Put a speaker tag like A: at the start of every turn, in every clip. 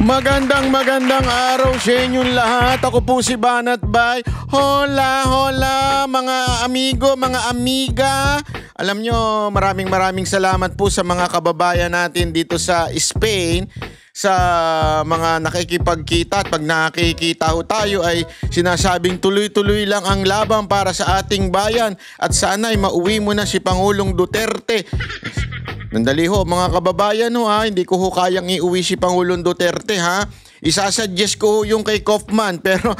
A: Magandang araw sa inyong lahat. Ako po si Banat Bay. Hola, hola mga amigo, mga amiga. Alam nyo, maraming salamat po sa mga kababayan natin dito sa Spain, sa mga nakikipagkita. At pag nakikita ho tayo ay sinasabing tuloy-tuloy lang ang laban para sa ating bayan. At sana ay mauwi mo na si Pangulong Duterte. Nandali ho mga kababayan ho ha, hindi ko ho kayang iuwi si Pangulong Duterte ha. Isasuggest ko ho yung kay Kaufman pero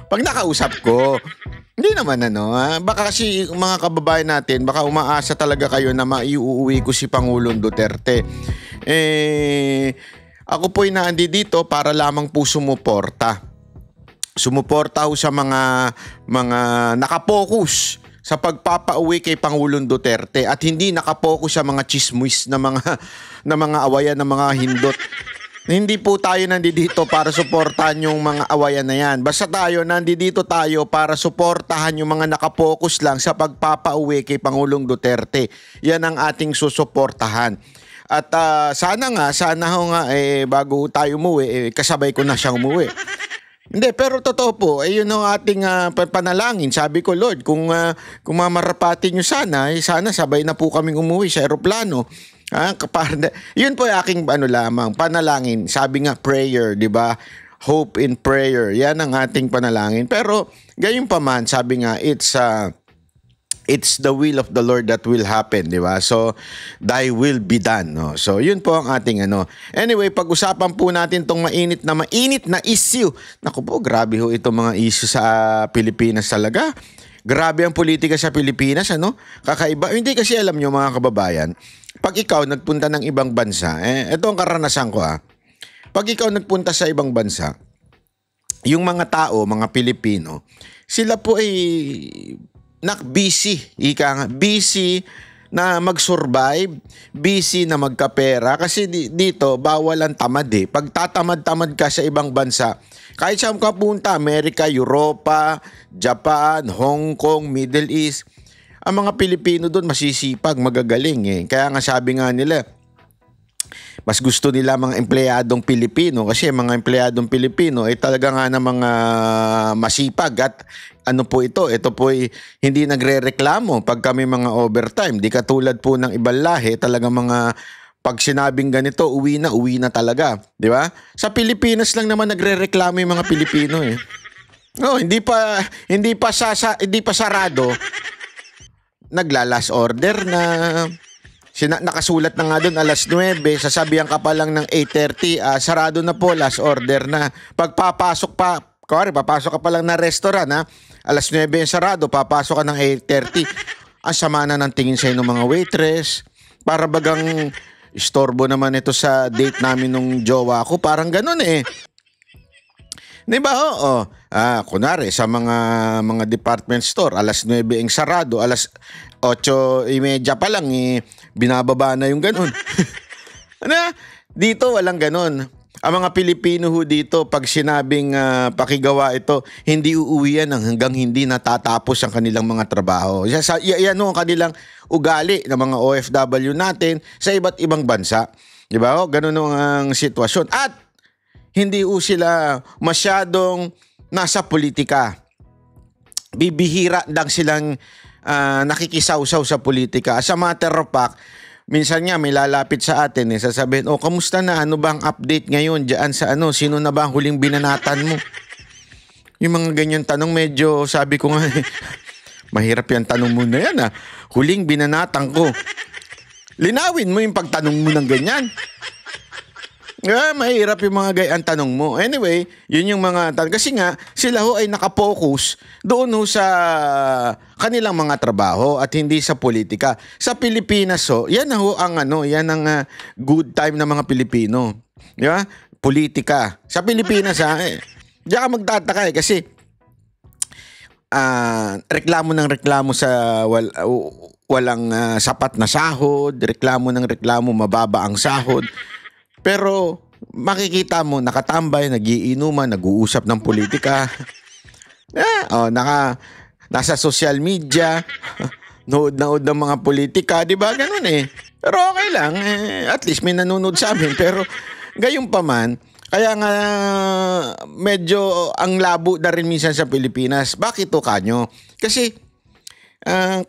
A: pag nakausap ko, hindi naman ha. Baka kasi mga kababayan natin, baka umaasa talaga kayo na maiuwi ko si Pangulong Duterte. Ako po'y naandi dito para lamang po sumuporta. Sumuporta ho sa mga nakapokus sa pagpapauwi kay Pangulong Duterte at hindi nakapokus sa mga chismis na mga awayan ng mga hindot. Hindi po tayo nandito para suportahan yung mga awayan na yan. Basta nandito tayo para suportahan yung mga nakapokus lang sa pagpapauwi kay Pangulong Duterte. Yan ang ating susuportahan. At sana bago tayo umuwi, kasabay ko na siyang umuwi. Hindi, pero totoo po, yun ang ating panalangin. Sabi ko, Lord, kung mamarapati nyo sana sabay na po kaming umuwi sa aeroplano. Yun po yung aking panalangin. Sabi nga, prayer, di ba? Hope in prayer. Yan ang ating panalangin. Pero, gayon pa man, sabi nga, it's the will of the Lord that will happen, di ba? So, thy will be done, no? So, yun po ang ating Anyway, pag-usapan po natin tong mainit na issue. Naku po, grabe ho itong mga issue sa Pilipinas talaga. Grabe ang politika sa Pilipinas, Kakaiba. Hindi kasi alam nyo mga kababayan, pag ikaw nagpunta ng ibang bansa, ito ang karanasan ko Pag ikaw nagpunta sa ibang bansa, yung mga tao, mga Pilipino, sila po ay busy na mag-survive, busy na magkapera kasi dito bawal ang tamad Pag tatamad-tamad ka sa ibang bansa, kahit saan ka punta, Amerika, Europa, Japan, Hong Kong, Middle East, ang mga Pilipino doon masisipag, magagaling Kaya nga sabi nga nila, mas gusto nila mga empleyadong Pilipino kasi mga empleyadong Pilipino ay talaga nga na mga masipag at ito po ay hindi nagrereklamo pag kami mga overtime. Di katulad po ng ibang lahi, talaga mga pag sinabing ganito, uwi na talaga. Di ba? Sa Pilipinas lang naman nagrereklamo yung mga Pilipino No, hindi pa sarado. Naglalas order na. Nakasulat na nga doon alas 9, sasabihan ka pa lang ng 8:30, sarado na po, last order na. Pagpapasok papasok ka pa lang na restaurant alas 9 yung sarado, papasok ka ng 8:30. Ang sama na ng tingin sa'yo ng mga waitress, para bagang istorbo naman ito sa date namin nung jowa ko, parang ganun Diba? Oo. Kunwari, sa mga department store, alas 9 ang sarado, alas 8:30 pa lang, binababa na yung ganun. Dito, walang ganun. Ang mga Pilipino dito, pag sinabing pakigawa ito, hindi uuwi yan hanggang hindi natatapos ang kanilang mga trabaho. Yan ang kanilang ugali ng mga OFW natin sa iba't ibang bansa. Diba? Ganun ang sitwasyon. At hindi sila masyadong nasa politika. Bibihira lang silang nakikisaw-saw sa politika. As a matter of fact, minsan nga may lalapit sa atin sasabihin, kamusta na? Ano ba ang update ngayon diyan sa sino na ba ang huling binanatan mo? Yung mga ganyan tanong, medyo sabi ko nga, mahirap yan tanong mo na yan Huling binanatan ko. Linawin mo yung pagtanong mo ng ganyan. Mahirap yung mga gayang tanong mo. Anyway, yun yung mga tanong. Kasi nga, sila ay nakapokus doon sa kanilang mga trabaho at hindi sa politika. Sa Pilipinas yan ang good time ng mga Pilipino. Di ba? Politika. Sa Pilipinas diyan ka magtataka kasi reklamo sa walang sapat na sahod, reklamo mababa ang sahod. Pero makikita mo, nakatambay, nagiinuman, nag-uusap ng politika. Nasa social media, nood ng mga politika, di ba? Ganun Pero okay lang, at least may nanonood sa amin. Pero Gayunpaman, kaya nga medyo ang labo na rin minsan sa Pilipinas. Bakit to, Kanyo? Kasi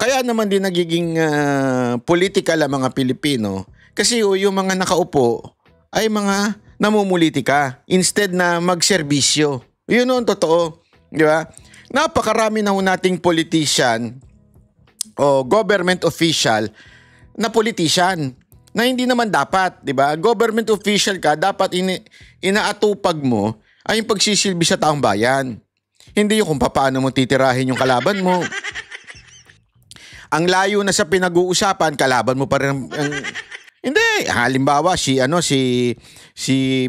A: kaya naman din nagiging political ang mga Pilipino. Kasi yung mga nakaupo ay mga namumulitika instead na magserbisyo. Yun ang totoo. Di ba? Napakarami na nating politician o government official na politician na hindi naman dapat, 'di ba? Government official ka, dapat inaatupag mo ay yung pagsisilbi sa taong bayan. Hindi yung kung paano mo titirahin yung kalaban mo. Ang layo na sa pinag-uusapan, kalaban mo pa rin hindi, halimbawa si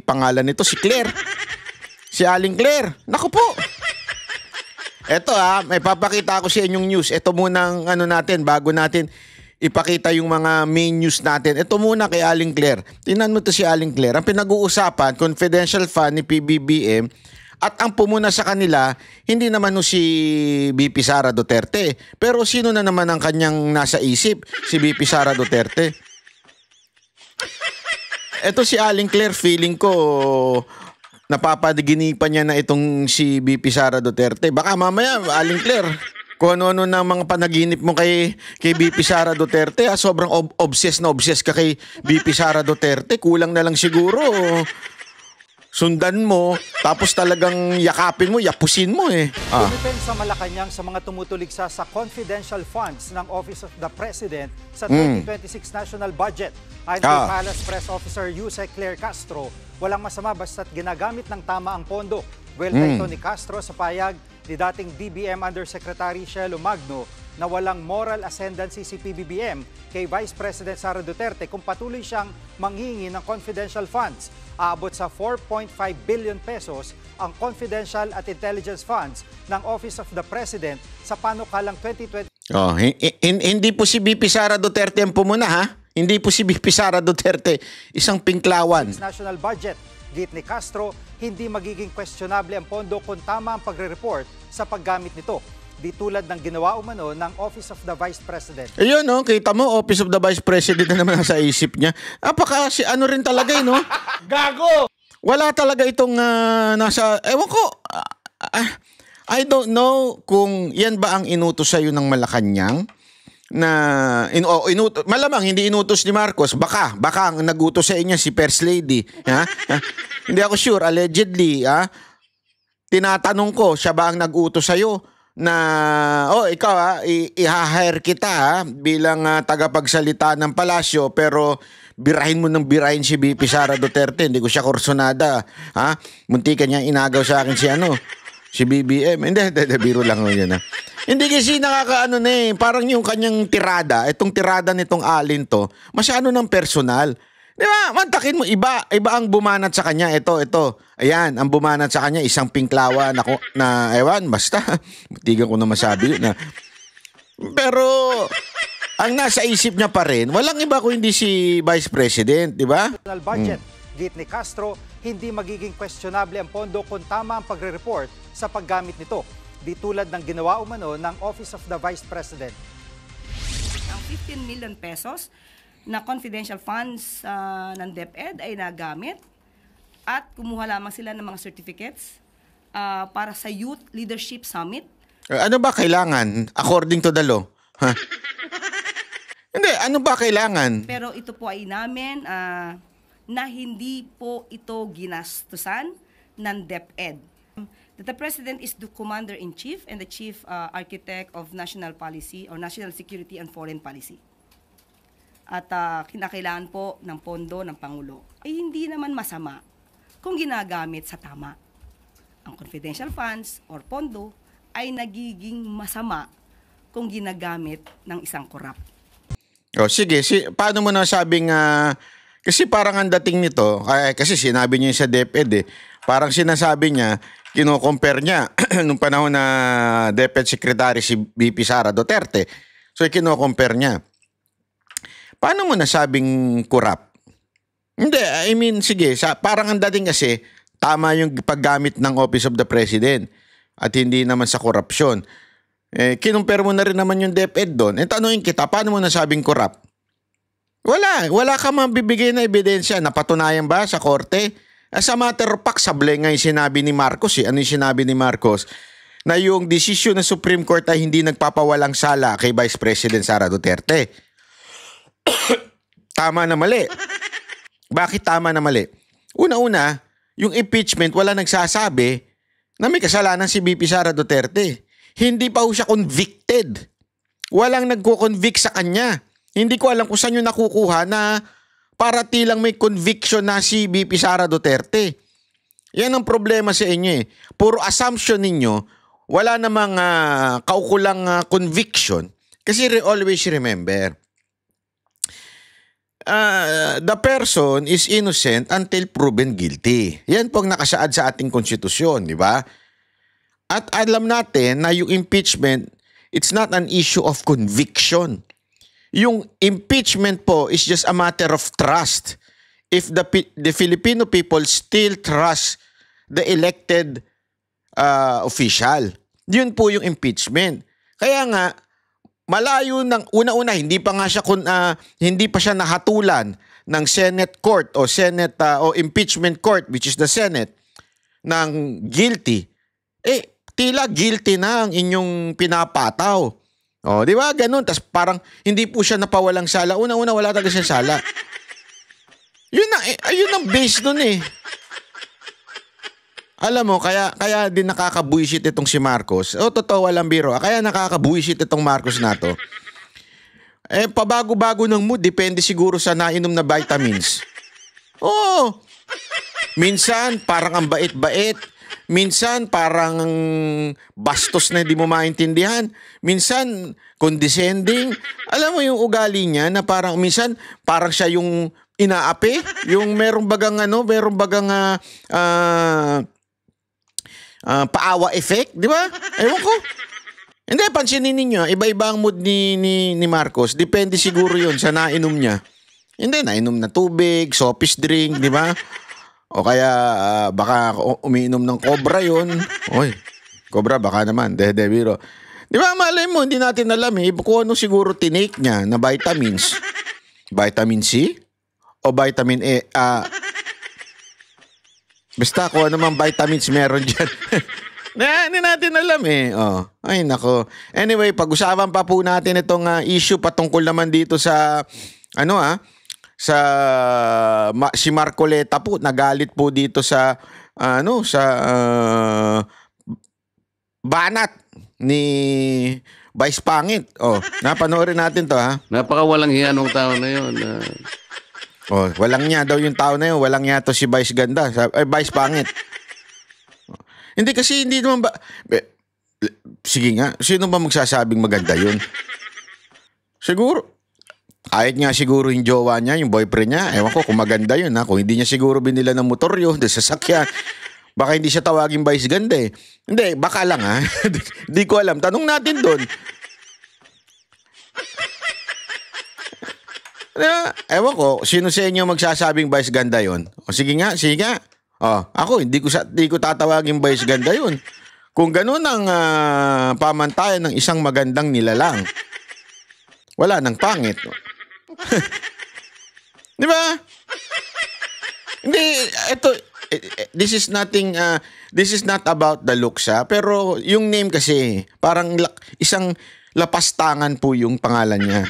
A: pangalan nito si Claire. Si Aling Claire. Naku po. Eto may papakita ko sa inyong news. Ito muna ang natin bago natin ipakita yung mga main news natin. Ito muna kay Aling Claire. Tingnan mo to si Aling Claire. Ang pinag-uusapan, confidential fund ni PBBM, at ang pumuna sa kanila, hindi naman si BP Sara Duterte. Pero sino na naman ang kanyang nasa isip? Si BP Sara Duterte. Ito si Aling Claire, feeling ko napapadiginipan niya na itong si BP Sara Duterte. Baka mamaya, Aling Claire, kung ano-ano na mga panaginip mo kay BP Sara Duterte, sobrang obsessed ka kay BP Sara Duterte. Kulang na lang siguro sundan mo, tapos talagang yakapin mo, yapusin mo
B: Dumipensa Malacanang sa mga tumutuligsa sa confidential funds ng Office of the President sa 2026 National Budget. Ayon kay Palace Press Officer Yusek Claire Castro, walang masama basta't ginagamit ng tama ang pondo. Welta ito ni Castro sa payag ni dating DBM Undersecretary Shelo Magno na walang moral ascendancy si PBBM kay Vice President Sara Duterte kung patuloy siyang manghingi ng confidential funds. Aabot sa 4.5 billion pesos ang confidential at intelligence funds ng Office of the President sa panukalang 2020.
A: Hindi po si BP Sara Duterte ang pumuna, ha? Hindi po si BP Sara Duterte, isang pinklawan.
B: National budget. Git ni Castro, hindi magiging questionable ang pondo kung tama ang pagre-report sa paggamit nito. Di tulad ng ginawa umano ng Office of the Vice President.
A: Ayun, kita mo, Office of the Vice President na naman sa isip niya. Rin talaga, no?
C: Gago!
A: Wala talaga itong nasa, ewan ko, I don't know kung yan ba ang inutos sa'yo ng Malacanang na, malamang hindi inutos ni Marcos, baka ang nagutos sa inyo si First Lady. Hindi ako sure, allegedly, tinatanong ko, siya ba ang nag-utos sa'yo na ikaw i-hire kita bilang tagapagsalita ng palasyo, pero birahin mo ng birahin si BP Sara Duterte, hindi ko siya kursonada, muntikan niya inagaw sa akin si BBM. Hindi, biro lang yun. Hindi kasi parang yung kanyang tirada, itong tirada nitong Alin to, masyado ng personal. Di ba? Mantakin mo, iba ang bumanat sa kanya. Ito. Ayan, ang bumanat sa kanya, isang pinklawa ewan, basta. Matigan ko na masabi yun. Pero, ang nasa isip niya pa rin, walang iba kung hindi si Vice President, di ba?
B: National budget. Git ni Castro, hindi magiging questionable ang pondo kung tama ang pagre-report sa paggamit nito. Di tulad ng ginawa umano ng Office of the Vice President.
D: Ang 15 million pesos na confidential funds ng DepEd ay nagamit at kumuha lamang sila ng mga certificates para sa Youth Leadership Summit.
A: Ano ba kailangan according to the law? Hindi, ano ba kailangan?
D: Pero ito po ay namin na hindi po ito ginastusan ng DepEd. That the President is the Commander-in-Chief and the Chief Architect of National Policy or National Security and Foreign Policy. At kinakailangan po ng pondo ng Pangulo ay hindi naman masama kung ginagamit sa tama. Ang confidential funds or pondo ay nagiging masama kung ginagamit ng isang korap.
A: Sige, paano mo nasabing kasi parang ang dating nito, kasi sinabi niya sa DepEd parang sinasabi niya, kino-compare niya nung panahon na DepEd Secretary si BP Sara Duterte. So kino-compare niya. Paano mo nasabing corrupt? Hindi, I mean, sige, parang ang dating kasi, tama yung paggamit ng Office of the President at hindi naman sa korupsyon. Kinumpare mo na rin naman yung DepEd doon. Tanungin kita, paano mo nasabing corrupt? Wala ka mabibigay na ebidensya. Napatunayan ba sa korte? As a matter of fact, sablay nga yung sinabi ni Marcos. Ano yung sinabi ni Marcos? Na yung desisyon ng Supreme Court ay hindi nagpapawalang sala kay Vice President Sara Duterte. Tama na mali. Bakit tama na mali? Una-una, yung impeachment, wala nagsasabi na may kasalanan si VP Sara Duterte. Hindi pa ho siya convicted. Walang nagko-convict sa kanya. Hindi ko alam kung saan yung nakukuha na para tilang may conviction na si VP Sara Duterte. Yan ang problema sa inyo eh. Puro assumption ninyo, wala namang kaukulang conviction. Kasi always remember, the person is innocent until proven guilty. Yan pong nakasaad sa ating konstitusyon, di ba? At alam natin na yung impeachment, it's not an issue of conviction. Yung impeachment po is just a matter of trust. If the Filipino people still trust the elected official, yun po yung impeachment. Kaya nga, malayo ng una-una, hindi pa siya nahatulan ng Senate Court o Senate o Impeachment Court, which is the Senate, ng guilty. Tila guilty na ang inyong pinapataw. O, di ba? Ganun. Tapos parang hindi po siya napawalang sala. Una-una, wala talaga siyang sala. Ayun ang base nun eh. Alam mo, kaya din nakakabuisit itong si Marcos. Totoo, walang biro. Kaya nakakabuisit itong Marcos na to. Pabago-bago ng mood, depende siguro sa nainom na vitamins. Oo. Minsan, parang ang bait-bait. Minsan, parang bastos na hindi mo maintindihan. Minsan, condescending. Alam mo yung ugali niya na parang, minsan, parang siya yung inaapi. Yung merong bagang paawa effect, di ba? Ewan ko. Hindi, pansinin ninyo, iba-iba ang mood ni Marcos. Depende siguro yun sa nainom niya. Hindi, nainom na tubig, soft drink, di ba? O kaya baka umiinom ng Cobra yun. Oy, Cobra baka naman. Biro. Di ba, malay mo, hindi natin alam eh. Kung ano siguro tinake niya na vitamins. Vitamin C? O vitamin E? Basta kung ano mang vitamins meron dyan. Hindi natin alam eh. Ay, nako. Anyway, pag-usapan pa po natin itong issue patungkol naman dito sa si Marcoleta po nagalit po dito sa banat ni Vice Pangit. Napanoorin natin to ha.
C: Napakawalang hiya nung tao na yun.
A: Walang niya daw yung tao na yun. Walang niya to si Vice Ganda. Vice Pangit. Hindi kasi hindi naman ba... Sige nga, sino ba magsasabing maganda yun? Siguro. Kahit nga siguro yung jowa niya, yung boyfriend niya, ewan ko kung maganda yun ha. Kung hindi niya siguro binila ng motor yun, sasakyan, baka hindi siya tawaging Vice Ganda eh. Hindi, baka lang ha. Di ko alam. Tanong natin doon. Ewan ko, sino sa inyo magsasabing Vice Ganda yun? Sige nga. Ako, hindi ko tatawaging Vice Ganda yun. Kung ganun ang pamantayan ng isang magandang nilalang, wala nang pangit. Di ba? Hindi, this is not about the looks pero yung name kasi, parang isang lapastangan po yung pangalan niya.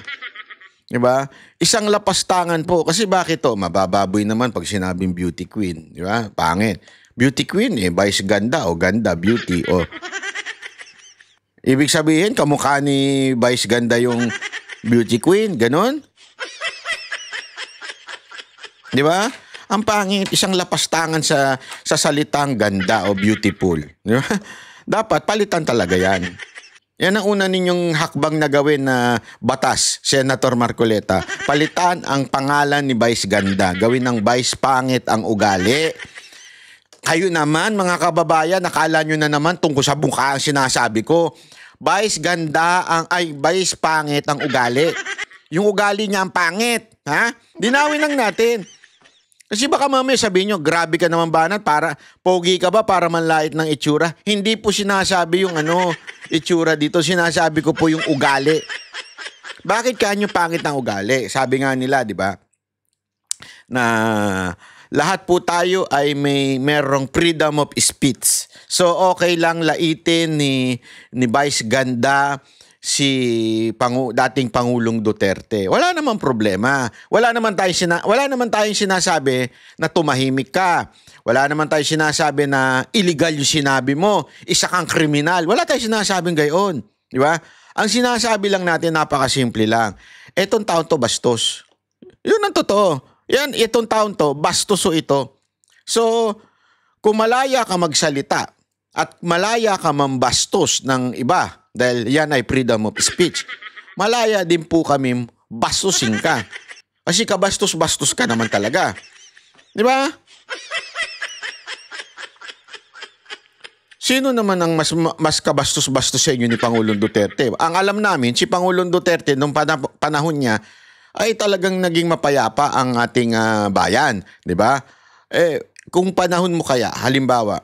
A: Di ba? Isang lapastangan po. Kasi bakit to? Mabababoy naman pag sinabing beauty queen. Di ba? Pangit. Beauty queen Vice Ganda o Ganda, beauty. Ibig sabihin, kamukha ni Vice Ganda yung beauty queen. Ganon? Di ba? Ang pangit, isang lapastangan sa salitang ganda o beautiful. Di ba? Dapat palitan talaga yan. Yan ang una ninyong hakbang na gawin na batas, Senator Marcoleta. Palitan ang pangalan ni Vice Ganda. Gawin ng Vice Pangit ang ugali. Kayo naman, mga kababayan, nakala nyo na naman tungkol sa mukha ang sinasabi ko. Vice Vice Pangit ang ugali. Yung ugali niya ang pangit. Ha? Dinawin lang natin. Kasi baka mamaya sabihin nyo, grabe ka naman banat, para pogi ka ba para manlait ng itsura? Hindi po sinasabi yung itsura dito, sinasabi ko po yung ugali. Bakit kanyo pangit ng ugali? Sabi nga nila, di ba? Na lahat po tayo ay merong freedom of speech. So okay lang laitin ni Vice Ganda si dating Pangulong Duterte. Wala namang problema. Wala naman tayong sinasabi na tumahimik ka. Wala naman tayong sinasabi na illegal yung sinabi mo. Isa kang kriminal. Wala tayong sinasabing gayon. Di ba? Ang sinasabi lang natin, napakasimple lang. Etong taon to bastos. Yun ang totoo. Itong taon to, bastos o ito. So, kung malaya ka magsalita at malaya ka mambastos ng iba, dahil yan ay freedom of speech, malaya din po kami bastusin ka. Kasi kabastos-bastos ka naman talaga. Di ba? Sino naman ang mas kabastos-bastos sa inyo ni Pangulong Duterte? Ang alam namin, si Pangulong Duterte, nung panahon niya, ay talagang naging mapayapa ang ating bayan. Di ba? Kung panahon mo kaya, halimbawa,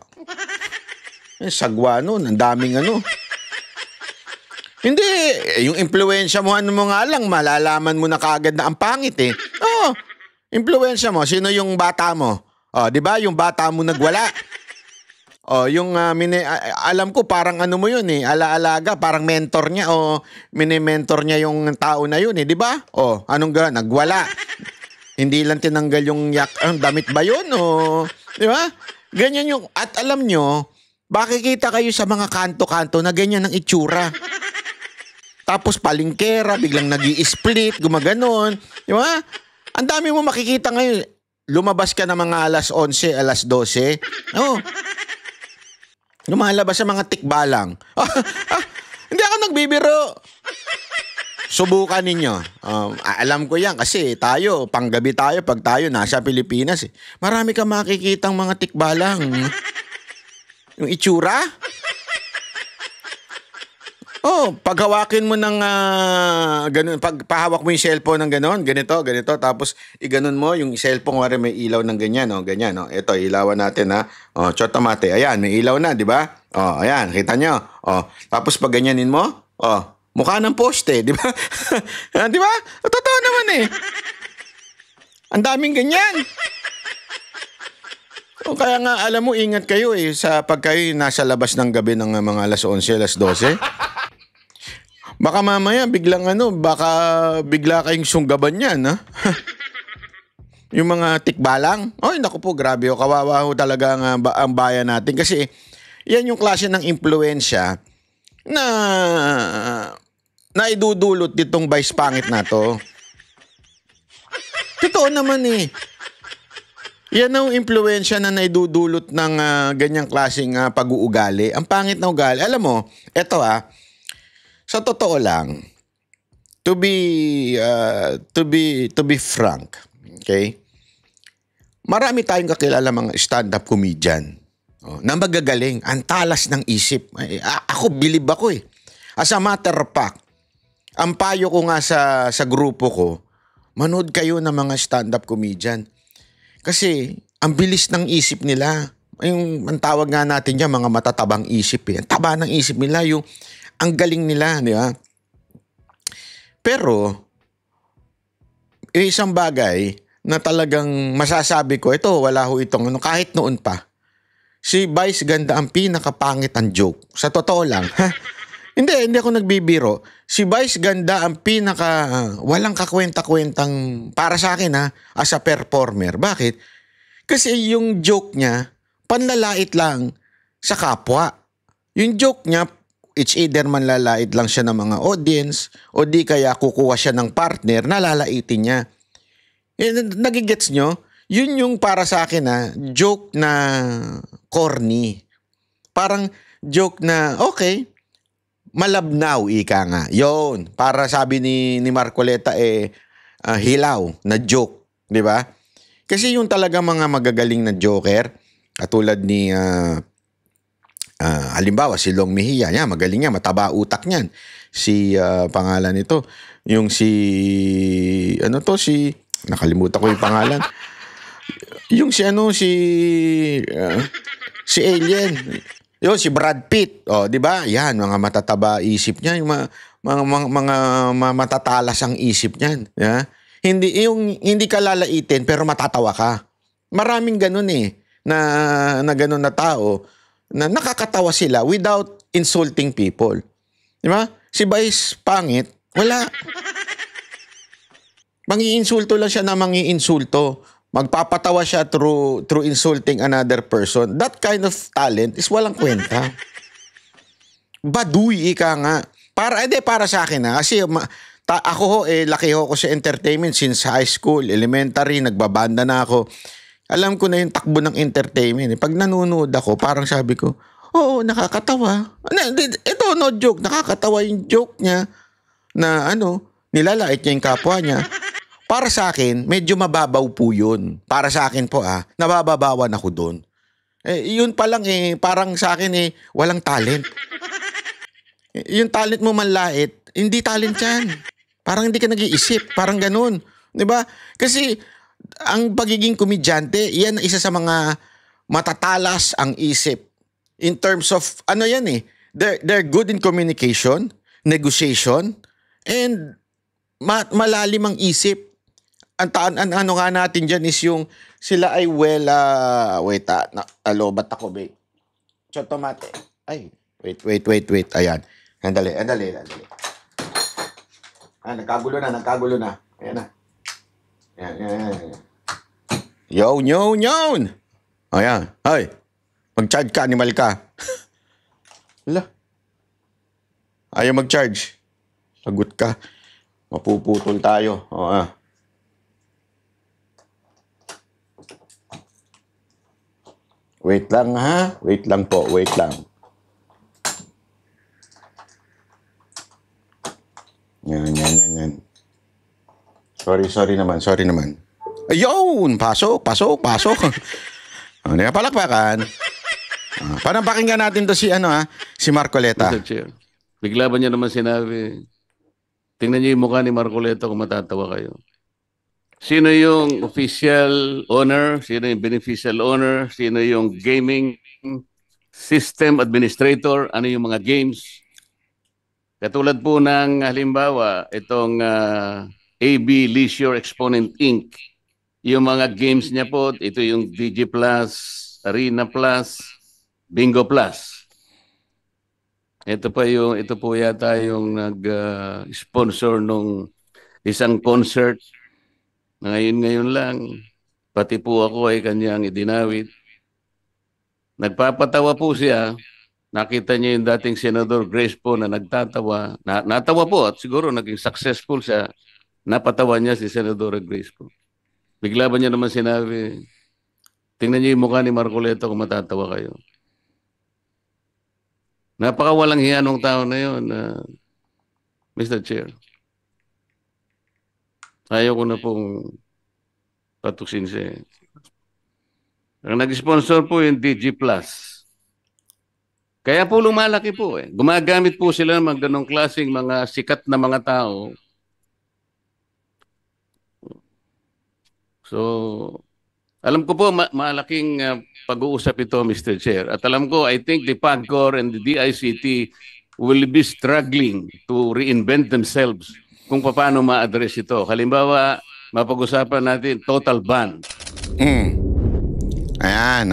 A: sagwa nun, ang daming Hindi, yung impluwensya mo, ano mo nga lang, malalaman mo na kaagad na ang pangit eh. Oo, impluwensya mo, sino yung bata mo? Di ba, yung bata mo nagwala. Yung alam ko parang mo yun eh, alaalaga, parang mentor niya o mini-mentor niya yung tao na yun eh, di ba? Anong nagwala. Hindi lang tinanggal yung damit ba yun o, di ba? Ganyan yung, at alam nyo, makikita kayo sa mga kanto-kanto na ganyan ang itsura. Tapos palingkera, biglang nag-i-split, gumaganon. Di ba? Ang dami mo makikita ngayon. Lumabas ka na mga alas 11, alas 12. Lumalabas sa mga tikbalang. Hindi ako nagbibiro. Subukan ninyo. Alam ko yan kasi tayo, panggabi tayo pag tayo nasa Pilipinas. Marami ka makikitang mga tikbalang. Yung itsura. Paghawakin mo ng ganun, pagpahawak mo yung cellphone ng ganun, ganito, tapos iganon mo yung cellphone, wala may ilaw ng ganyan, ganyan, Ito, ilawan natin, chotomate, ayan, may ilaw na, di ba? Ayan, kita nyo. Tapos pag ganyanin mo, mukha ng poste, di ba? Di ba? Totoo naman eh. Ang daming ganyan. Kaya nga, alam mo, ingat kayo sa pag kayo nasa labas ng gabi ng mga alas 11, alas 12. Baka mamaya biglang baka bigla kayong sunggaban yan, ha? Yung mga tikbalang. Naku po, grabe kawawa ho talaga ang bayan natin. Kasi yan yung klase ng impluensya na naidudulot ditong vice pangit na to. Totoo naman eh. Yan ang impluensya na naidudulot ng ganyang klaseng pag-uugali. Ang pangit na ugali. Alam mo, eto sa totoo lang, to be frank, okay? Marami tayong kakilala mga stand-up comedian na magagaling, ang talas ng isip. Ako, bilib ako eh. As a matter of fact, ang payo ko nga sa grupo ko, manood kayo ng mga stand-up comedian. Kasi ang bilis ng isip nila. Ang tawag nga natin dyan, mga matatabang isip eh. Ang taba ng isip nila, ang galing nila, di ba? Pero, isang bagay na talagang masasabi ko, ito, wala ho itong kahit noon pa. Si Vice Ganda ang pinakapangit ang joke. Sa totoo lang, ha? Hindi ako nagbibiro. Si Vice Ganda ang walang kakwenta-kwentang para sa akin as a performer. Bakit? Kasi yung joke niya, panlalait lang sa kapwa. Yung joke niya, it's either manlalait lang siya ng mga audience o di kaya kukuha siya ng partner na lalaitin niya. Nagigets nyo? Yun yung para sa akin joke na corny. Parang joke na okay, malabnaw ika nga. Yun, para sabi ni Marcoleta hilaw na joke, di ba? Kasi yung talaga mga magagaling na joker, katulad ni halimbawa si Long Mejia, magaling niya, mataba utak niyan. Si pangalan nito, yung si nakalimutan ko yung pangalan. Yung si Alien. Yun, si Brad Pitt. 'Di ba? Yan, mga matataba isip niya, yung matatalas ang isip niyan. Yeah? Hindi ka lalaitin pero matatawa ka. Maraming ganun na ganun na tao na nakakatawa sila without insulting people. Di ba? Si Vice pangit, wala. Mangiinsulto lang siya na mangiinsulto. Magpapatawa siya through insulting another person. That kind of talent is walang kwenta. Baduy ika nga. Para sa akin kasi ako laki ho ko sa entertainment since high school, elementary, nagbabanda na ako. Alam ko na yung takbo ng entertainment. Pag nanonood ako, parang sabi ko, oo, nakakatawa. Ito, no joke. Nakakatawa yung joke niya na nilalait niya yung kapwa niya. Para sa akin, medyo mababaw po yun. Para sa akin po nabababawan ako doon. Yun pa lang parang sa akin walang talent. Yung talent mo manlait, hindi talent yan. Parang hindi ka nag-iisip. Parang ganun. Diba? Kasi ang pagiging komedyante, yan isa sa mga matatalas ang isip. In terms of, they're good in communication, negotiation, and malalim ang isip. Ano nga natin dyan is yung sila ay lobat ako, babe. Chotomate. Ay, wait. Ayan. Andali. Nagkagulo na. Ayan na. Ayan. Yon. Ayan. Ay, mag-charge ka, animal ka. Wala. Ayaw mag-charge. Sagot ka. Mapuputol tayo. Wait lang ha. Wait lang po. Yan. Sorry naman. Ayun! Pasok. Palakpakan. Parang pakinggan natin to si Marcoleta.
C: Mr. Chair, bigla ba niya naman sinabi, tingnan niyo yung mukha ni Marcoleta kung matatawa kayo. Sino yung official owner? Sino yung beneficial owner? Sino yung gaming system administrator? Ano yung mga games? Katulad po ng halimbawa, itong AB Leisure Exponent Inc. Yung mga games niya po, ito yung DG Plus, Arena Plus, Bingo Plus. Ito po yata yung nag-sponsor nung isang concert. Ngayon lang, pati po ako ay kanyang idinawit. Nagpapatawa po siya. Nakita niya yung dating Senador Grace po na nagtatawa. Natawa po at siguro naging successful siya. Napatawa niya si Senador Grace po. Bigla ba niya naman sinabi, tingnan niyo yung mukha ni Marcoleta kung matatawa kayo. Napakawalang hiya nung tao na yun, Mr. Chair. Ayaw ko na pong patuksin siya. Ang nag-sponsor po yung DG Plus. Kaya po lumalaki po Gumagamit po sila ng ganong klaseng mga sikat na mga tao. So, alam ko po malaking pag-uusap ito, Mr. Chair. At alam ko, I think the PAGCOR and the DICT will be struggling to reinvent themselves kung paano ma-address ito. Halimbawa, mapag-usapan natin total ban.
A: Ayan,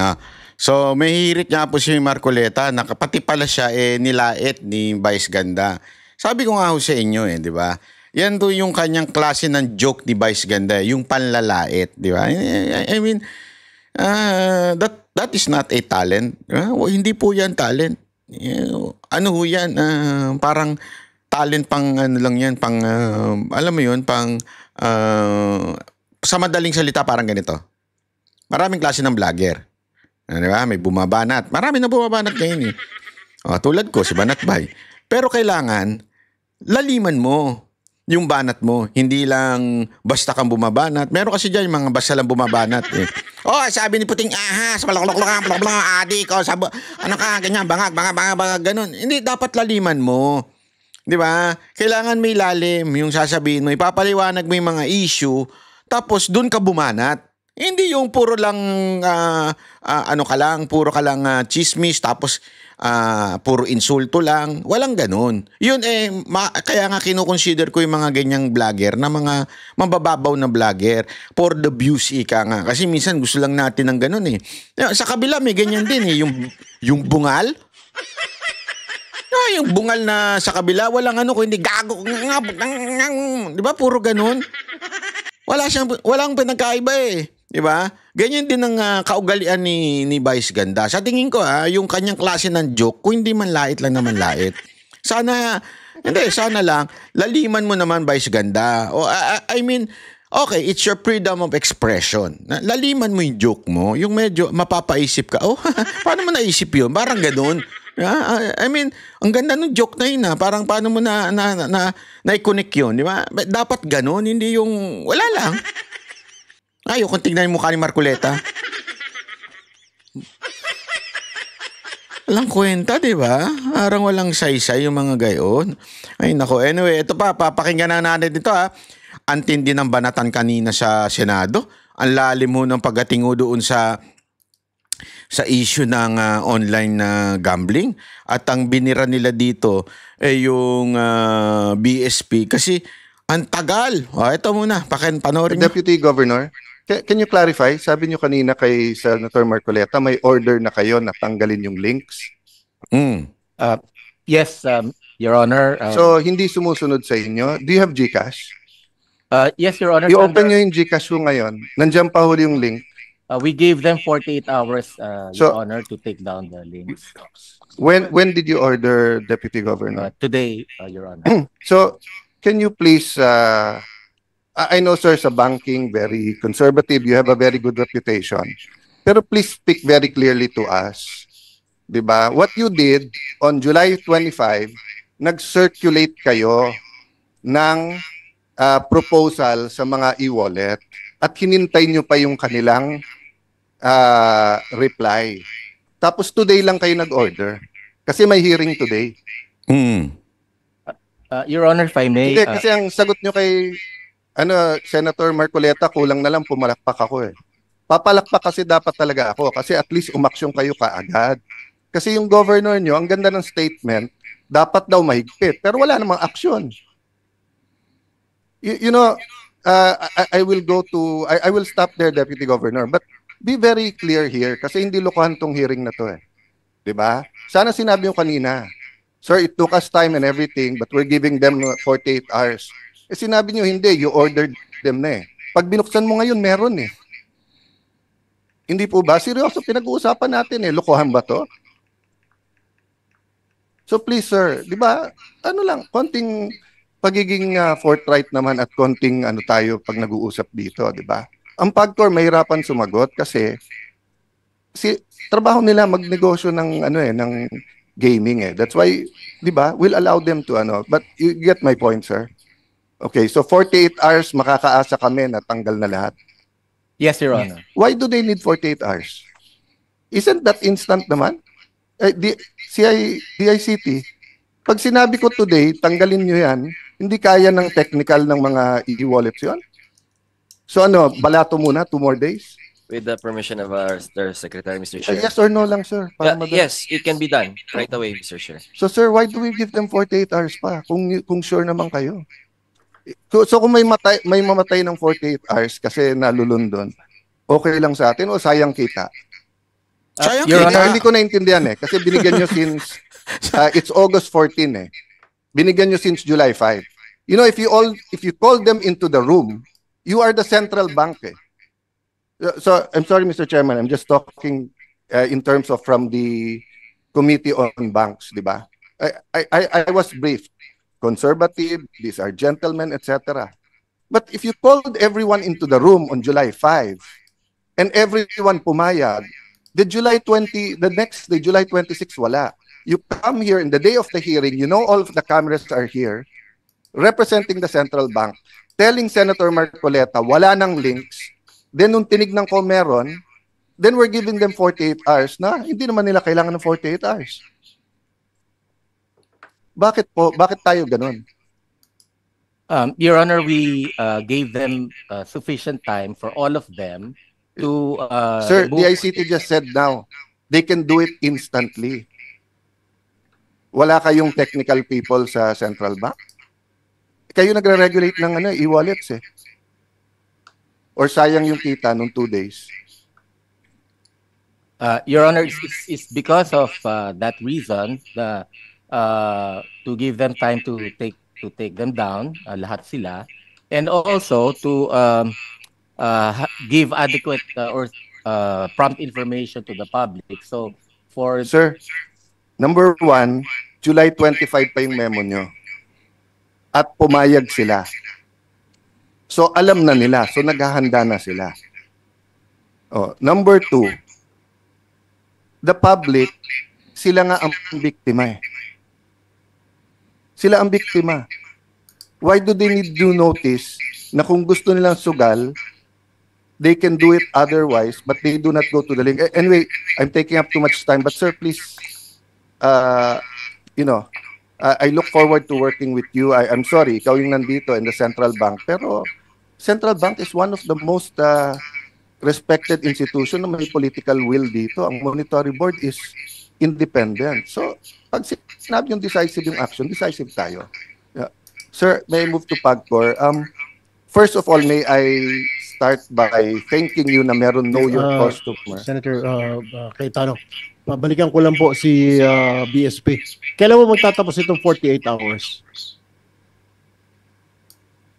A: So, may hirit nga po si Marcoleta na pati pala siya nilait ni Vice Ganda. Sabi ko nga ho sa inyo di ba? Yan to yung kanyang klase ng joke ni Vice Ganda, yung panlalait, di ba? I mean, that is not a talent. Hindi po yan talent. Ano ho yan? Parang talent pang lang yan, pang alam mo yun, pang sa madaling salita parang ganito. Maraming klase ng vlogger. Di ba? May bumabanat. Marami na bumabanat ngayon tulad ko, si Banat Bay. Pero kailangan laliman mo yung banat mo. Hindi lang basta kang bumabanat. Meron kasi dyan yung mga basta lang bumabanat sabi ni Puting ahas, adik ko, ganyan, bangag, ganun. Hindi, dapat laliman mo. Di ba? Kailangan may lalim yung sasabihin mo. Ipapaliwanag mo yung mga issue, tapos dun ka bumanat. Hindi yung puro lang ano ka lang, puro ka lang chismis tapos puro insulto lang. Walang ganun. Yun kaya nga kinukonsider ko yung mga ganyang vlogger na mga mabababaw na vlogger for the views ika nga. Kasi minsan gusto lang natin ng ganun eh. Sa kabila may ganyan din eh. Yung bungal. Yung bungal na sa kabila, walang ano kundi gago. Di ba? Puro ganun. Walang pinagkaiba eh. Di ba? Ganyan din ang kaugalian ni Vice Ganda. Sa tingin ko yung kanyang klase ng joke, kung hindi man lait lang naman lait. Sana lang, laliman mo naman Vice Ganda. I mean, okay, it's your freedom of expression. Laliman mo yung joke mo, yung medyo mapapaisip ka, paano mo naisip yun? Parang ganun. I mean, ang ganda ng joke na yun parang paano mo na-connect yun, di ba? Dapat ganun, hindi yung, wala lang. Kung tignan yung mukha ni Marcoleta. Walang kwenta, di ba? Parang walang saysay yung mga gayon. Ay, nako. Anyway, ito papakinggan na natin dito Ang tindi ng banatan kanina sa Senado. Ang lalim mo ng pagdating doon sa issue ng online gambling. At ang binira nila dito yung BSP kasi ang tagal. Ito muna, panoorin nyo.
E: Deputy Governor, can you clarify? Sabi nyo kanina kay Senator Marcoleta, may order na kayo na tanggalin yung links.
F: Yes, Your Honor.
E: So, hindi sumusunod sa inyo. Do you have GCash?
F: Yes, Your Honor.
E: I-open nyo yung GCash mo ngayon. Nandiyan pa huli yung link.
F: We gave them 48 hours,
E: So-
F: Your Honor, to take down the links.
E: When did you order, Deputy Governor?
F: Today, Your Honor.
E: So, can you please, I know, sir, sa banking, very conservative, you have a very good reputation. Pero please speak very clearly to us. Diba? What you did on July 25, nag-circulate kayo ng proposal sa mga e-wallet at hinintay nyo pa yung kanilang reply. Tapos today lang kayo nag-order. Kasi may hearing today.
F: Your Honor, if I may.
E: Hindi, kasi ang sagot nyo kay Senator Marcoleta, kulang na lang pumalakpak ako eh. Papalakpak kasi dapat talaga ako kasi at least umaksyon kayo kaagad. Kasi yung governor nyo, ang ganda ng statement, dapat daw mahigpit. Pero wala namang aksyon. You know, I will I will stop there, Deputy Governor. But be very clear here kasi hindi lokohan tong hearing na to eh. Diba? Sana sinabi yung kanina, sir, it took us time and everything, but we're giving them 48 hours. Sinabi nyo, hindi, you ordered them na eh. Pag binuksan mo ngayon, meron eh. Hindi po ba? Seryoso, pinag-uusapan natin eh. Lokohan ba to? So please, sir, di ba, konting pagiging forthright naman at konting tayo pag nag-uusap dito, di ba? Ang PAGCOR mahirapan sumagot kasi trabaho nila magnegosyo ng ng gaming eh. That's why, di ba, we'll allow them to but you get my point, sir. Okay, so 48 hours makakaasa kami na tanggal na lahat.
F: Yes, Your Honor.
E: Why do they need 48 hours? Isn't that instant naman? DICT, pag sinabi ko today, tanggalin nyo yan, hindi kaya ng technical ng mga e-wallets yun? So balato muna, 2 more days?
G: With the permission of our Secretary, Mr. Chair.
E: Yes or no lang, sir?
G: Yes, it can be done right away, Mr. Chair.
E: So, sir, why do we give them 48 hours pa? Kung sure naman kayo. So kung may mamatay ng 48 hours kasi nalulundon, okay lang sa atin o sayang kita?
A: Sayang
F: Your
A: kita.
F: Honor,
E: Hindi ko naintindihan eh. Kasi binigyan nyo since, it's August 14 eh. Binigyan nyo since July 5. You know, if you call them into the room, you are the central bank eh. So, I'm sorry, Mr. Chairman, I'm just talking in terms of from the Committee on Banks, di ba? I was briefed. Conservative, these are gentlemen, etc. But if you called everyone into the room on July 5 and everyone pumayag, the next day, July 26, wala. You come here in the day of the hearing, you know all of the cameras are here, representing the central bank, telling Senator Marcoleta, wala nang links. Then nung tinignan ko meron, then we're giving them 48 hours na hindi naman nila kailangan ng 48 hours. Bakit po? Bakit tayo ganun?
F: Your Honor, we gave them sufficient time for all of them to
E: Sir, the
F: remove-
E: ICT just said now, they can do it instantly. Wala kayong technical people sa central bank? Kayo nagre-regulate ng e-wallets eh. Or sayang yung kita nung 2 days?
F: Your Honor, it's because of that reason to give them time to take them down, lahat sila, and also to give adequate or prompt information to the public. So for
E: Sir, number 1, July 25 pa yung memo nyo. At pumayag sila. So alam na nila. So naghahanda na sila. Oh, number 2, the public, sila nga ang biktima eh. Sila ang biktima. Why do they need due notice na kung gusto nilang sugal, they can do it otherwise, but they do not go to the link. Anyway, I'm taking up too much time, but sir, please, I look forward to working with you. I'm sorry, ikaw yung nandito in the central bank, pero central bank is one of the most respected institution na may political will dito. Ang monetary board is independent. So, pag sinabi yung decisive yung action, decisive tayo. Yeah. Sir, may I move to PAGCOR? First of all, may I start by thanking you na meron know your customer.
H: Senator Cayetano, pabalikan ko lang po si BSP. Kailan mo magtatapos itong 48 hours?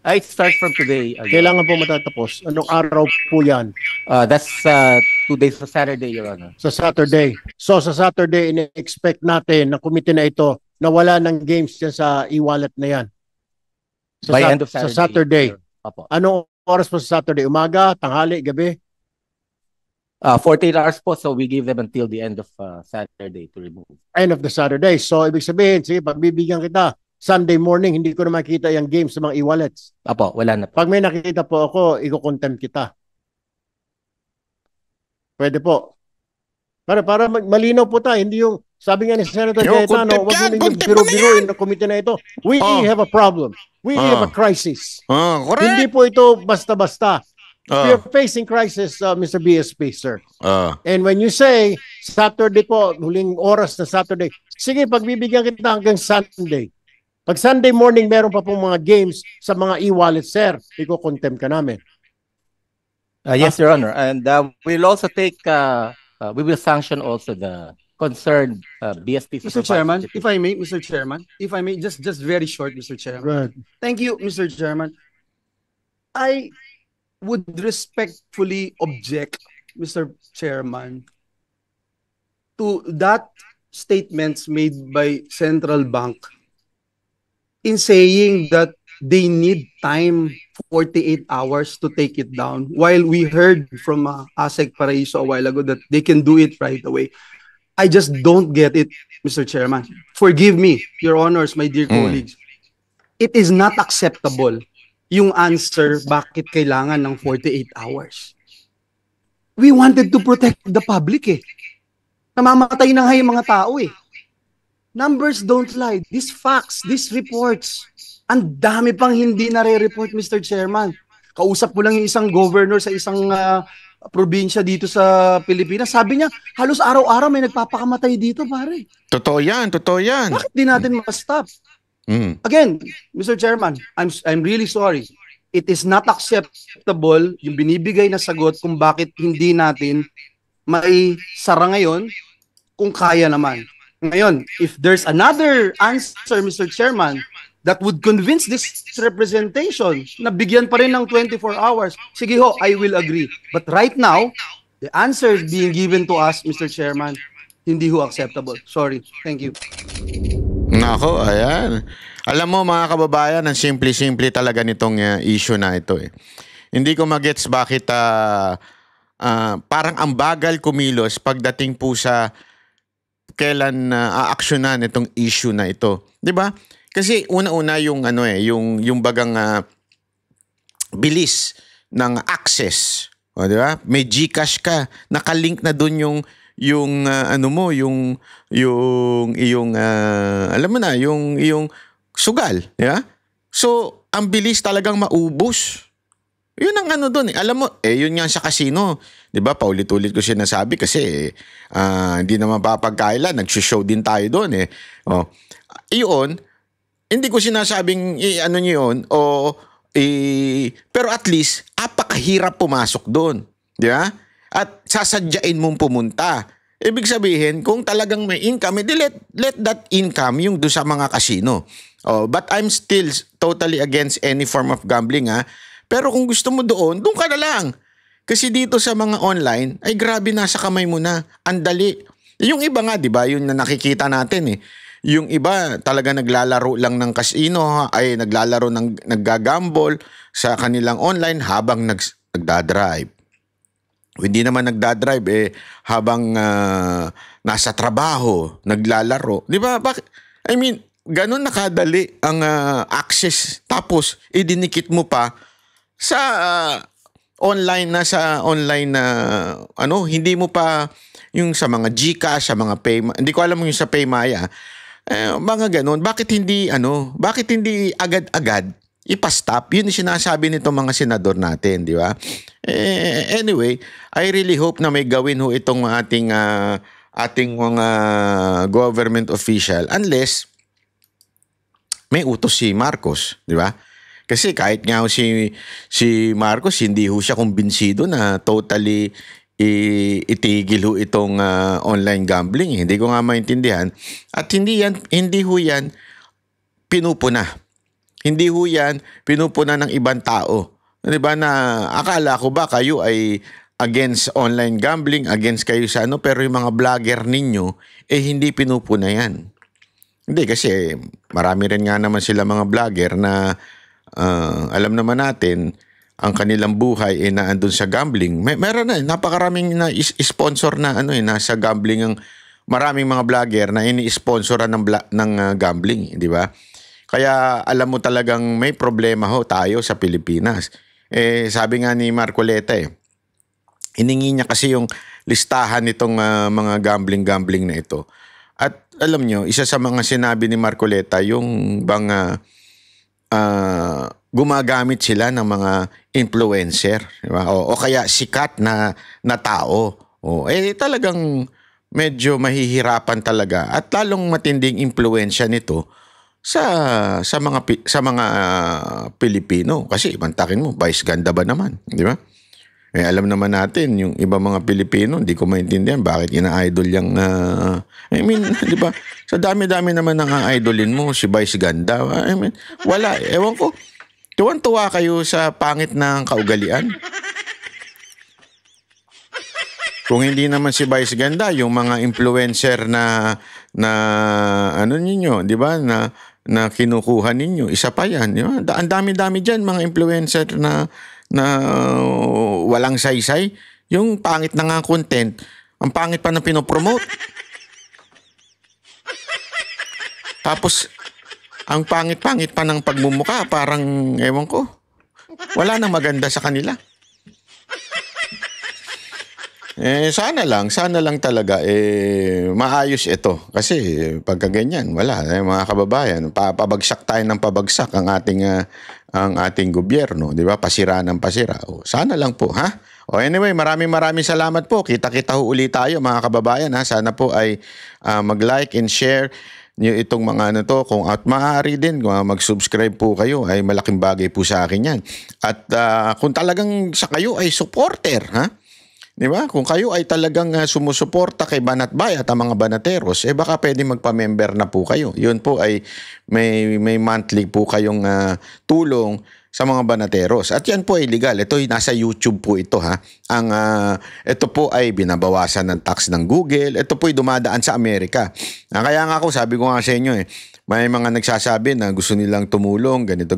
F: it starts from today.
H: Kailangan po matatapos. Anong araw po yan?
F: That's 2 days sa Saturday, Your Honor.
H: Sa Saturday. So sa Saturday, ina-expect natin na committee na ito na wala ng games dyan sa e-wallet na yan.
F: By end of Saturday.
H: Sa Saturday.
F: Opo.
H: Anong oras po sa Saturday? Umaga, tanghali, gabi?
F: 48 hours po, so we give them until the end of Saturday to remove.
H: End of the Saturday. So ibig sabihin, sige, pagbibigyan kita, Sunday morning, hindi ko na makita yung games sa mga e-wallets.
F: Apo, wala na po.
H: Pag may nakikita po ako, i-contempt kita. Pwede po. Para malinaw po tayo, hindi yung, sabi nga ni Senator Cayetano, wag mo yung biro-biroin na komite na ito. We have a problem. We have a crisis. Hindi po ito basta-basta. We are facing crisis, Mr. BSP, sir. And when you say, Saturday po, huling oras na Saturday, sige, pagbibigyan kita hanggang Sunday. Pag Sunday morning, meron pa pong mga games sa mga e-wallet, sir. Iko-contempt ka namin.
F: Yes, Your Honor. And we'll also take, we will sanction also the concerned BSP.
I: Mr. Chairman, if I may, Mr. Chairman, if I may, just very short, Mr. Chairman.
H: Right.
I: Thank you, Mr. Chairman. I would respectfully object, Mr. Chairman, to that statements made by Central Bank in saying that they need time, 48 hours to take it down, while we heard from ASEC Paraiso a while ago that they can do it right away. I just don't get it, Mr. Chairman. Forgive me, Your Honors, my dear colleagues. It is not acceptable yung answer bakit kailangan ng 48 hours. We wanted to protect the public eh. Namamatay na nga yung mga tao eh. Numbers don't lie. These facts, these reports, ang dami pang hindi nare-report, Mr. Chairman. Kausap ko lang yung isang governor sa isang probinsya dito sa Pilipinas. Sabi niya, halos araw-araw may nagpapakamatay dito, pare.
A: Totoo yan, totoo yan.
I: Bakit di natin ma-stop? Again, Mr. Chairman, I'm really sorry. It is not acceptable yung binibigay na sagot kung bakit hindi natin mai sara ngayon kung kaya naman. Ngayon, if there's another answer, Mr. Chairman, that would convince this representation na bigyan pa rin ng 24 hours, sige ho, I will agree. But right now, the answer being given to us, Mr. Chairman, hindi ho acceptable. Sorry. Thank you.
A: Nako, ayan. Alam mo mga kababayan, ang simple-simple talaga nitong issue na ito eh. Hindi ko magets bakit parang ang bagal kumilos pagdating po sa kailan aaksyonan itong issue na ito. 'Di ba? Kasi una-una yung yung bagang bilis ng access. O 'di ba? May GCash ka, nakalink na doon yung alam mo na, yung sugal, 'di ba? So, ang bilis talagang maubos Yun ang ano doon. Alam mo, yun nga sa casino. 'Di ba? Paulit-ulit ko sinasabi kasi hindi naman papagkaila. Nag-show din tayo doon eh. Oh. Iyon, hindi ko sinasabing ano niyo yun pero at least apakahirap pumasok doon. 'Di ba? At sasadyain mong pumunta. Ibig sabihin, kung talagang may income, let that income yung doon sa mga casino. Oh, but I'm still totally against any form of gambling Pero kung gusto mo doon ka na lang. Kasi dito sa mga online, ay grabe nasa kamay mo na. Andali. Yung iba nga, di ba, yun na nakikita natin eh. Yung iba talaga naglalaro lang ng casino, ay naglalaro naggagamble sa kanilang online habang nagdadrive. Hindi naman nagdadrive habang nasa trabaho, naglalaro. Di ba? I mean, ganun nakadali ang access. Tapos, idinikit mo pa sa online na hindi mo pa yung sa mga GCash, sa mga Paymaya, hindi ko alam yung sa Paymaya, mga ganun. Bakit hindi agad-agad ipastop? Yun yung sinasabi nitong mga senador natin, di ba? Anyway, I really hope na may gawin itong ating mga government official unless may utos si Marcos, di ba? Kasi kahit nga si Marcos, hindi siya kumbinsido na totally itigil itong online gambling. Hindi ko nga maintindihan. At hindi yan pinupuna. Hindi yan pinupuna ng ibang tao. Di ba na akala ko ba kayo ay against online gambling, against kayo sa pero yung mga vlogger ninyo, hindi pinupuna yan. Hindi kasi marami rin nga naman sila mga vlogger na alam naman natin ang kanilang buhay naandun sa gambling. Meron na napakaraming na sponsor na nasa gambling ang maraming mga vlogger na ini-sponsoran ng gambling, di ba? Kaya alam mo talagang may problema tayo sa Pilipinas. Sabi nga ni Marcoleta hiningi niya kasi yung listahan nitong mga gambling na ito. At alam nyo, isa sa mga sinabi ni Marcoleta yung bang gumagamit sila ng mga influencer, diba? O kaya sikat na tao. Talagang medyo mahihirapan talaga at lalong matinding impluwensya nito sa mga Pilipino kasi ibantakin mo, vice ganda ba naman, di ba? Alam naman natin yung iba mga Pilipino, hindi ko maintindihan bakit ina-idol yung di ba? Sa dami-dami naman ng idolin mo, si Vice Ganda. Wala. Ewan ko. Tuwan-tuwa kayo sa pangit ng kaugalian. Kung hindi naman si Vice Ganda, yung mga influencer na ninyo, di ba? Na kinukuha ninyo, isa pa yan. Di ba? Ang dami-dami dyan, mga influencer na walang saysay. Yung pangit na nga content, ang pangit pa na pinopromote. Tapos, ang pangit-pangit pa ng pagmumuka, parang, ewan ko, wala nang maganda sa kanila. Sana lang talaga, maayos ito. Kasi, pagka ganyan, wala. Mga kababayan, pabagsak tayo ng pabagsak ang ating gobyerno, di ba? Pasira ng pasira. Sana lang po, ha? Anyway, maraming salamat po. Kita-kita ulit tayo, mga kababayan, ha? Sana po ay mag-like and share niyo itong mga kung at maaari din mag-subscribe po kayo ay malaking bagay po sa akin yan. At kung talagang sa kayo ay supporter, ha? Di ba? Kung kayo ay talagang sumusuporta kay Banatbay at ang mga banateros, baka pwede magpa-member na po kayo. Yun po ay may monthly po kayong tulong sa mga banateros. At yan po ay legal. Ito ay nasa YouTube po ito, ha. Ito po ay binabawasan ng tax ng Google. Ito po ay dumadaan sa Amerika. Kaya nga ako, sabi ko nga sa inyo may mga nagsasabi na gusto nilang tumulong, ganito,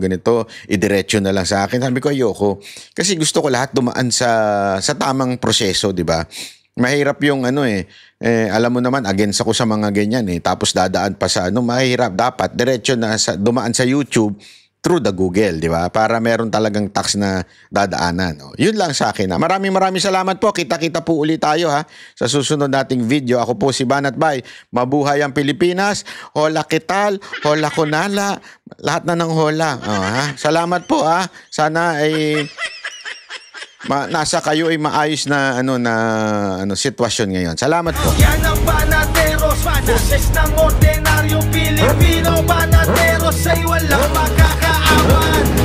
A: idiretso na lang sa akin. Sabi ko, ayoko. Kasi gusto ko lahat dumaan sa tamang proseso, di ba? Mahirap yung alam mo naman, against ako sa mga ganyan Tapos dadaan pa sa mahirap. Dapat diretso na dumaan sa YouTube through the Google, di ba? Para meron talagang tax na dadaanan. Yun lang sa akin. Maraming salamat po. Kita-kita po ulit tayo, ha? Sa susunod nating video. Ako po si Banatbay. Mabuhay ang Pilipinas. Hola kital, hola konala. Lahat na ng hola. Ha? Salamat po, ha? Sana ay nasa kayo ay maayos na sitwasyon ngayon. Salamat po.
J: Yan ang Banateros, boses ng ordinaryong Pilipino. Banateros ay walang makakaawan.